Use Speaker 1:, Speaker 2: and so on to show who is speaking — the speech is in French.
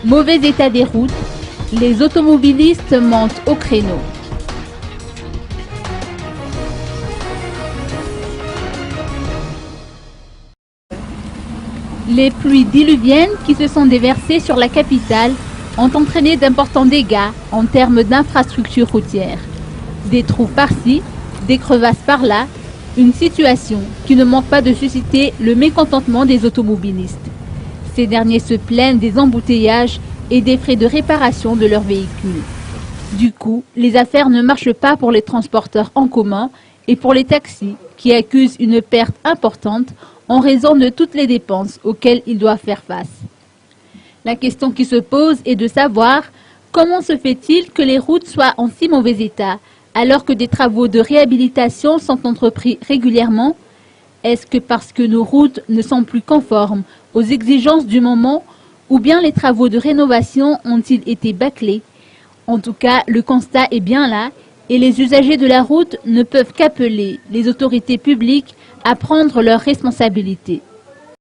Speaker 1: Mauvais état des routes, les automobilistes montent au créneau. Les pluies diluviennes qui se sont déversées sur la capitale ont entraîné d'importants dégâts en termes d'infrastructures routières. Des trous par-ci, des crevasses par-là, une situation qui ne manque pas de susciter le mécontentement des automobilistes. Ces derniers se plaignent des embouteillages et des frais de réparation de leurs véhicules. Du coup, les affaires ne marchent pas pour les transporteurs en commun et pour les taxis qui accusent une perte importante en raison de toutes les dépenses auxquelles ils doivent faire face. La question qui se pose est de savoir comment se fait-il que les routes soient en si mauvais état alors que des travaux de réhabilitation sont entrepris régulièrement? Est-ce que parce que nos routes ne sont plus conformes aux exigences du moment ou bien les travaux de rénovation ont-ils été bâclés? En tout cas, le constat est bien là et les usagers de la route ne peuvent qu'appeler les autorités publiques à prendre leurs responsabilités.